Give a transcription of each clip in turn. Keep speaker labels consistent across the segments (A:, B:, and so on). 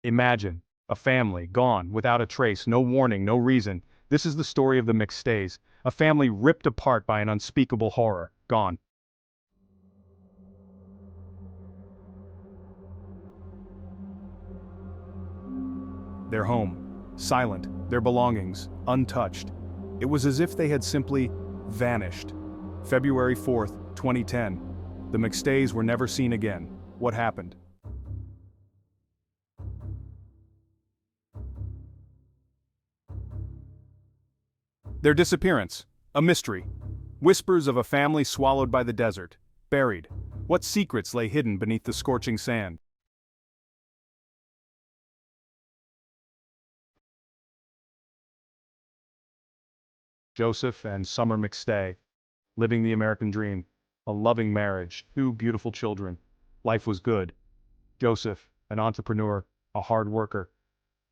A: Imagine a family gone without a trace, no warning, no reason. This is the story of the McStays, a family ripped apart by an unspeakable horror, gone. Their home, silent, their belongings, untouched. It was as if they had simply vanished. February 4th, 2010. The McStays were never seen again. What happened? Their disappearance, a mystery. Whispers of a family swallowed by the desert, buried. What secrets lay hidden beneath the scorching sand? Joseph and Summer McStay, living the American dream, a loving marriage, two beautiful children. Life was good. Joseph, an entrepreneur, a hard worker.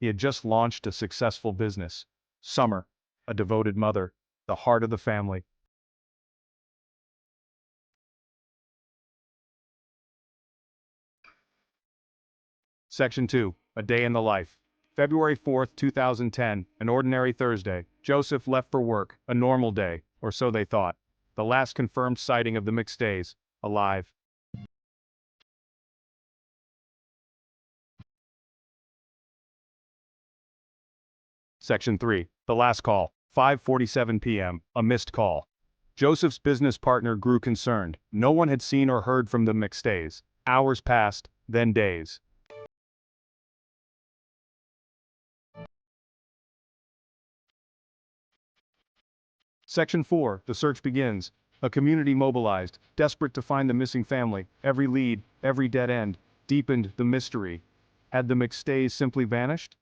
A: He had just launched a successful business. Summer, a devoted mother, the heart of the family. Section 2, A Day in the Life. February 4th, 2010, an ordinary Thursday. Joseph left for work, a normal day, or so they thought. The last confirmed sighting of the McStays, alive. Section 3, The Last Call. 5:47 p.m., a missed call. Joseph's business partner grew concerned. No one had seen or heard from the McStays. Hours passed, then days. Section 4, The Search Begins. A community mobilized, desperate to find the missing family. Every lead, every dead end, deepened the mystery. Had the McStays simply vanished?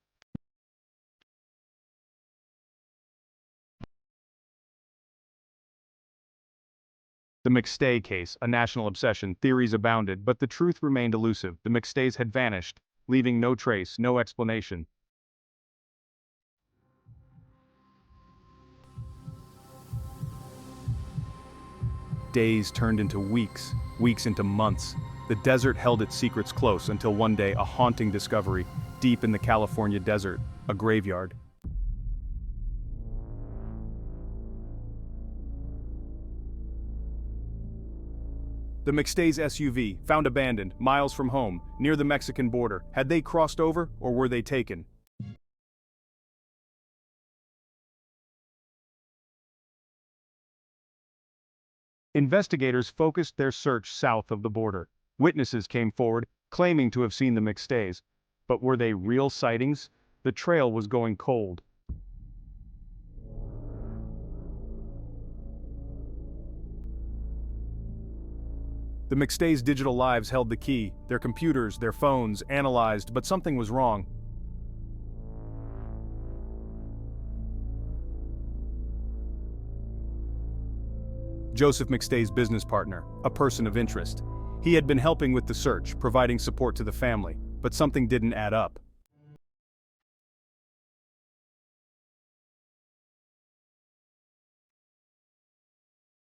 A: The McStay case, a national obsession, theories abounded, but the truth remained elusive. The McStays had vanished, leaving no trace, no explanation. Days turned into weeks, weeks into months. The desert held its secrets close until one day a haunting discovery, deep in the California desert, a graveyard. The McStay's SUV, found abandoned, miles from home, near the Mexican border. Had they crossed over, or were they taken? Investigators focused their search south of the border. Witnesses came forward, claiming to have seen the McStays. But were they real sightings? The trail was going cold. The McStays' digital lives held the key, their computers, their phones, analyzed, but something was wrong. Joseph McStay's business partner, a person of interest. He had been helping with the search, providing support to the family, but something didn't add up.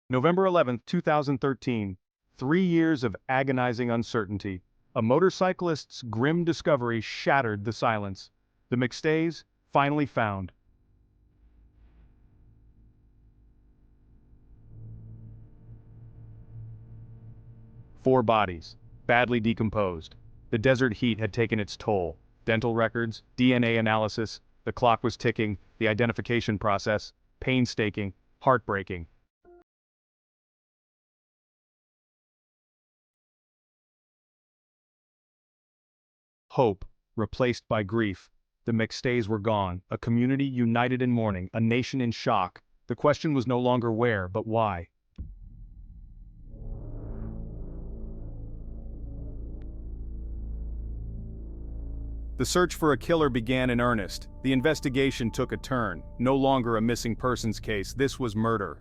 A: November 11th, 2013. 3 years of agonizing uncertainty. A motorcyclist's grim discovery shattered the silence. The McStays, finally found. 4 bodies, badly decomposed. The desert heat had taken its toll. Dental records, DNA analysis, the clock was ticking, the identification process, painstaking, heartbreaking. Hope, replaced by grief. The McStays were gone, a community united in mourning, a nation in shock. The question was no longer where, but why. The search for a killer began in earnest. The investigation took a turn. No longer a missing persons case, this was murder.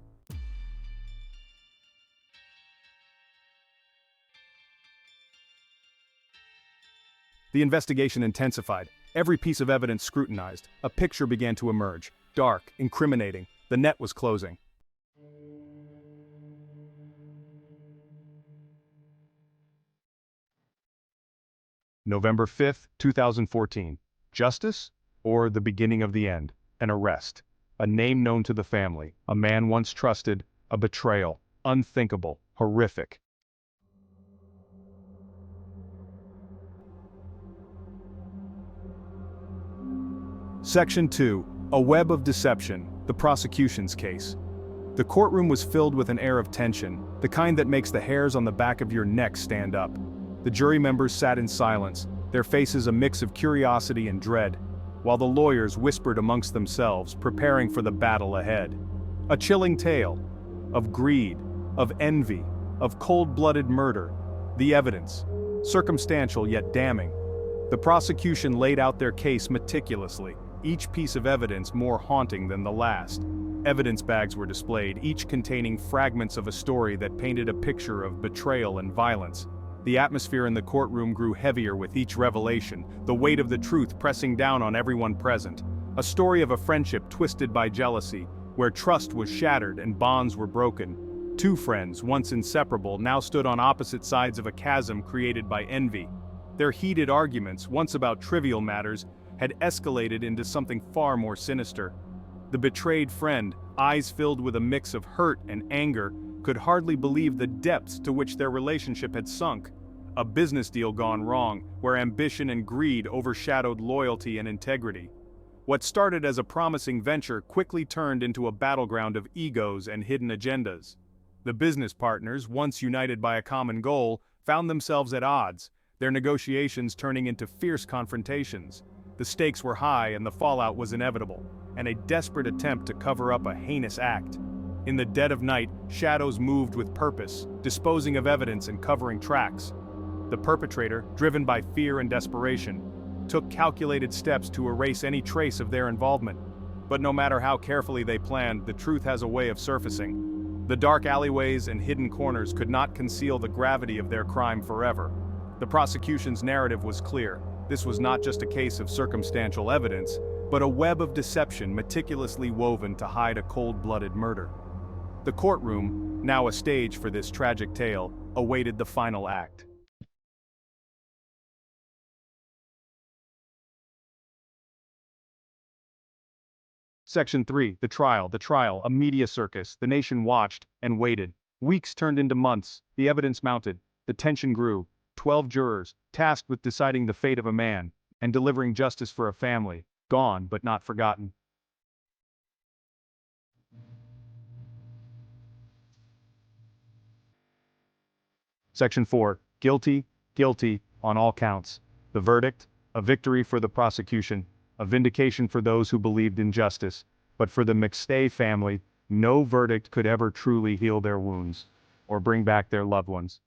A: The investigation intensified. Every piece of evidence scrutinized. A picture began to emerge. Dark, incriminating. The net was closing. November 5th, 2014. Justice or the beginning of the end? An arrest. A name known to the family. A man once trusted. A betrayal. Unthinkable. Horrific. Section 2. A web of deception. The prosecution's case. The courtroom was filled with an air of tension, the kind that makes the hairs on the back of your neck stand up. The jury members sat in silence, their faces a mix of curiosity and dread, while the lawyers whispered amongst themselves, preparing for the battle ahead. A chilling tale of greed, of envy, of cold-blooded murder. The evidence, circumstantial yet damning. The prosecution laid out their case meticulously, each piece of evidence more haunting than the last. Evidence bags were displayed, each containing fragments of a story that painted a picture of betrayal and violence. The atmosphere in the courtroom grew heavier with each revelation, the weight of the truth pressing down on everyone present. A story of a friendship twisted by jealousy, where trust was shattered and bonds were broken. Two friends, once inseparable, now stood on opposite sides of a chasm created by envy. Their heated arguments, once about trivial matters, had escalated into something far more sinister. The betrayed friend, eyes filled with a mix of hurt and anger, could hardly believe the depths to which their relationship had sunk. A business deal gone wrong, where ambition and greed overshadowed loyalty and integrity. What started as a promising venture quickly turned into a battleground of egos and hidden agendas. The business partners, once united by a common goal, found themselves at odds, their negotiations turning into fierce confrontations. The stakes were high and the fallout was inevitable, and a desperate attempt to cover up a heinous act. In the dead of night, shadows moved with purpose, disposing of evidence and covering tracks. The perpetrator, driven by fear and desperation, took calculated steps to erase any trace of their involvement. But no matter how carefully they planned, the truth has a way of surfacing. The dark alleyways and hidden corners could not conceal the gravity of their crime forever. The prosecution's narrative was clear. This was not just a case of circumstantial evidence, but a web of deception meticulously woven to hide a cold-blooded murder. The courtroom, now a stage for this tragic tale, awaited the final act. Section 3. The trial, a media circus. The nation watched and waited. Weeks turned into months, the evidence mounted, the tension grew. 12 jurors, tasked with deciding the fate of a man, and delivering justice for a family, gone but not forgotten. Section 4. Guilty, guilty, on all counts. The verdict, a victory for the prosecution, a vindication for those who believed in justice, but for the McStay family, no verdict could ever truly heal their wounds, or bring back their loved ones.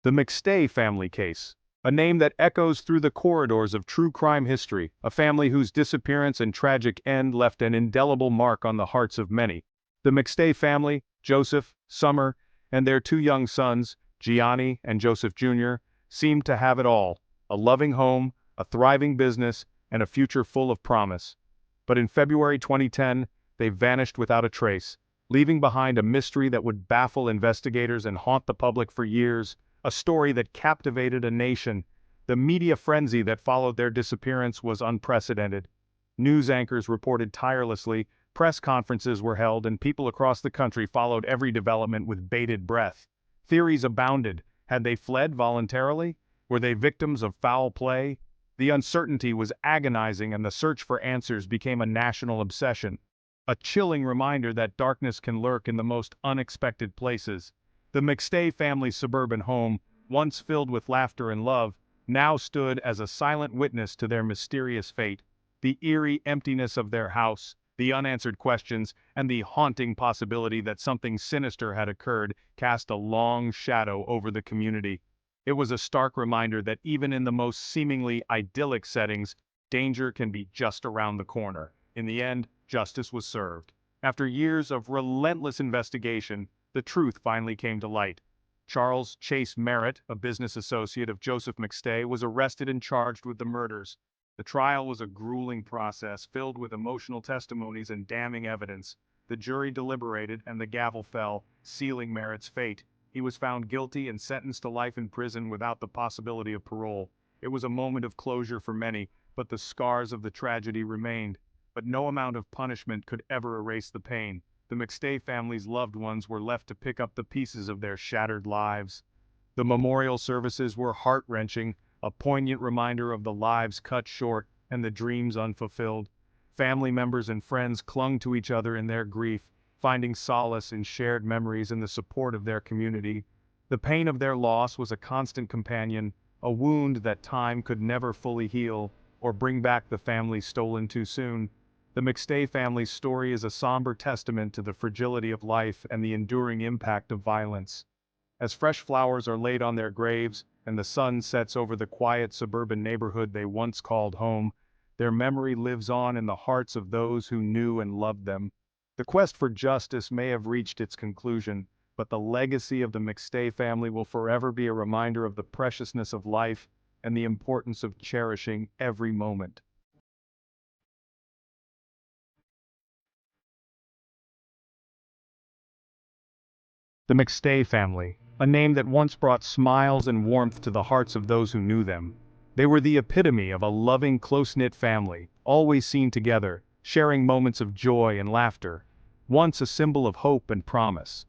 A: The McStay family case. A name that echoes through the corridors of true crime history, a family whose disappearance and tragic end left an indelible mark on the hearts of many. The McStay family, Joseph, Summer, and their two young sons, Gianni and Joseph Jr., seemed to have it all: a loving home, a thriving business, and a future full of promise. But in February 2010, they vanished without a trace, leaving behind a mystery that would baffle investigators and haunt the public for years. A story that captivated a nation. The media frenzy that followed their disappearance was unprecedented. News anchors reported tirelessly, press conferences were held, and people across the country followed every development with bated breath. Theories abounded. Had they fled voluntarily? Were they victims of foul play? The uncertainty was agonizing, and the search for answers became a national obsession. A chilling reminder that darkness can lurk in the most unexpected places. The McStay family's suburban home, once filled with laughter and love, now stood as a silent witness to their mysterious fate. The eerie emptiness of their house, the unanswered questions, and the haunting possibility that something sinister had occurred cast a long shadow over the community. It was a stark reminder that even in the most seemingly idyllic settings, danger can be just around the corner. In the end, justice was served. After years of relentless investigation, the truth finally came to light. Charles Chase Merritt, a business associate of Joseph McStay, was arrested and charged with the murders. The trial was a grueling process filled with emotional testimonies and damning evidence. The jury deliberated and the gavel fell, sealing Merritt's fate. He was found guilty and sentenced to life in prison without the possibility of parole. It was a moment of closure for many, but the scars of the tragedy remained. But no amount of punishment could ever erase the pain. The McStay family's loved ones were left to pick up the pieces of their shattered lives. The memorial services were heart-wrenching, a poignant reminder of the lives cut short and the dreams unfulfilled. Family members and friends clung to each other in their grief, finding solace in shared memories and the support of their community. The pain of their loss was a constant companion, a wound that time could never fully heal, or bring back the family stolen too soon. The McStay family's story is a somber testament to the fragility of life and the enduring impact of violence. As fresh flowers are laid on their graves, and the sun sets over the quiet suburban neighborhood they once called home, their memory lives on in the hearts of those who knew and loved them. The quest for justice may have reached its conclusion, but the legacy of the McStay family will forever be a reminder of the preciousness of life and the importance of cherishing every moment. The McStay family, a name that once brought smiles and warmth to the hearts of those who knew them. They were the epitome of a loving, close-knit family, always seen together, sharing moments of joy and laughter. Once a symbol of hope and promise.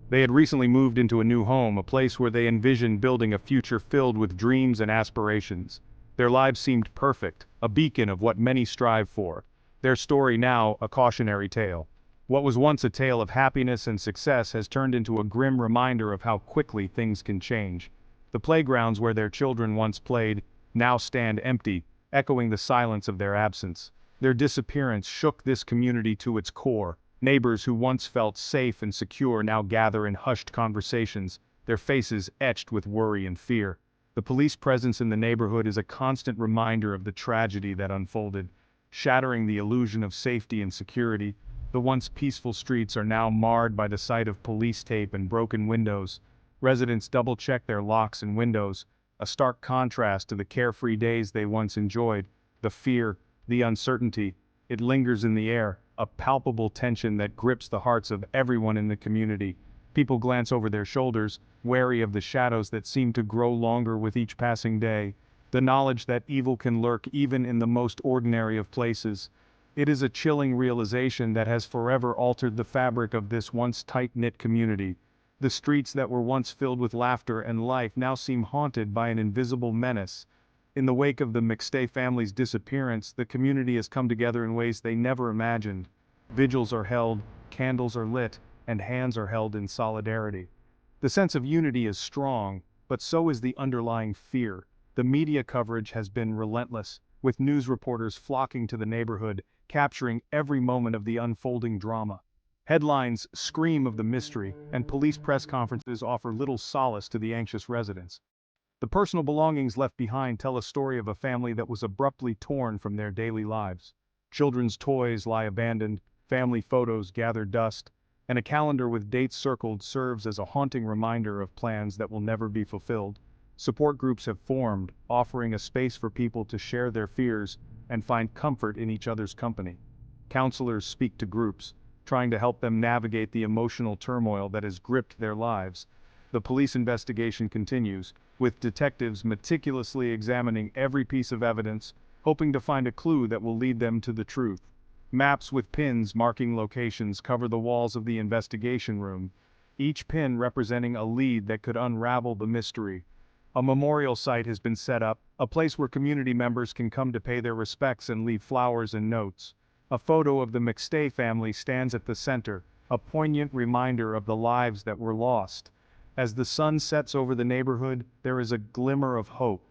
A: They had recently moved into a new home, a place where they envisioned building a future filled with dreams and aspirations. Their lives seemed perfect, a beacon of what many strive for. Their story now a cautionary tale. What was once a tale of happiness and success has turned into a grim reminder of how quickly things can change. The playgrounds where their children once played now stand empty, echoing the silence of their absence. Their disappearance shook this community to its core. Neighbors who once felt safe and secure now gather in hushed conversations, their faces etched with worry and fear. The police presence in the neighborhood is a constant reminder of the tragedy that unfolded, shattering the illusion of safety and security. The once peaceful streets are now marred by the sight of police tape and broken windows. Residents double-check their locks and windows, a stark contrast to the carefree days they once enjoyed. The fear, the uncertainty, it lingers in the air, a palpable tension that grips the hearts of everyone in the community. People glance over their shoulders, wary of the shadows that seem to grow longer with each passing day. The knowledge that evil can lurk even in the most ordinary of places. It is a chilling realization that has forever altered the fabric of this once tight-knit community. The streets that were once filled with laughter and life now seem haunted by an invisible menace. In the wake of the McStay family's disappearance, the community has come together in ways they never imagined. Vigils are held, candles are lit, and hands are held in solidarity. The sense of unity is strong, but so is the underlying fear. The media coverage has been relentless, with news reporters flocking to the neighborhood, capturing every moment of the unfolding drama. Headlines scream of the mystery, and police press conferences offer little solace to the anxious residents. The personal belongings left behind tell a story of a family that was abruptly torn from their daily lives. Children's toys lie abandoned, family photos gather dust, and a calendar with dates circled serves as a haunting reminder of plans that will never be fulfilled. Support groups have formed, offering a space for people to share their fears and find comfort in each other's company. Counselors speak to groups, trying to help them navigate the emotional turmoil that has gripped their lives. The police investigation continues, with detectives meticulously examining every piece of evidence, hoping to find a clue that will lead them to the truth. Maps with pins marking locations cover the walls of the investigation room, each pin representing a lead that could unravel the mystery. A memorial site has been set up, a place where community members can come to pay their respects and leave flowers and notes. A photo of the McStay family stands at the center, a poignant reminder of the lives that were lost. As the sun sets over the neighborhood, there is a glimmer of hope.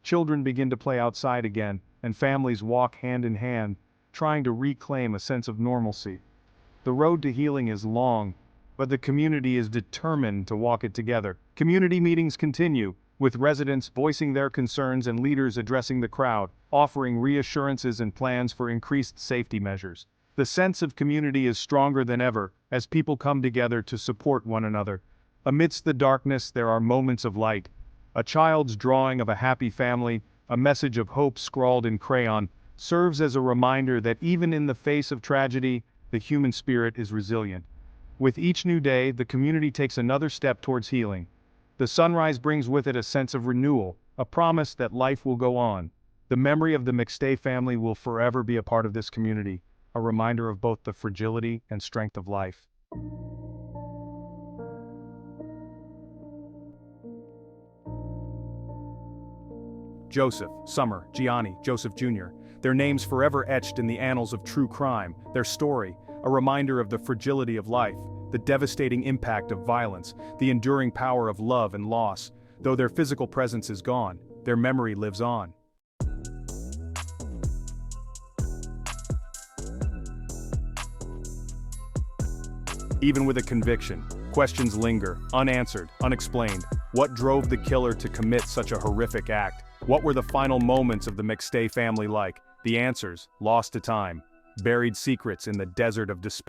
A: Children begin to play outside again, and families walk hand in hand, trying to reclaim a sense of normalcy. The road to healing is long, but the community is determined to walk it together. Community meetings continue, with residents voicing their concerns and leaders addressing the crowd, offering reassurances and plans for increased safety measures. The sense of community is stronger than ever, as people come together to support one another. Amidst the darkness there are moments of light. A child's drawing of a happy family, a message of hope scrawled in crayon, serves as a reminder that even in the face of tragedy, the human spirit is resilient. With each new day, the community takes another step towards healing. The sunrise brings with it a sense of renewal, a promise that life will go on. The memory of the McStay family will forever be a part of this community, a reminder of both the fragility and strength of life. Joseph, Summer, Gianni, Joseph Jr., their names forever etched in the annals of true crime, their story, a reminder of the fragility of life, the devastating impact of violence, the enduring power of love and loss. Though their physical presence is gone, their memory lives on. Even with a conviction, questions linger, unanswered, unexplained. What drove the killer to commit such a horrific act? What were the final moments of the McStay family like? The answers, lost to time. Buried secrets in the desert of despair.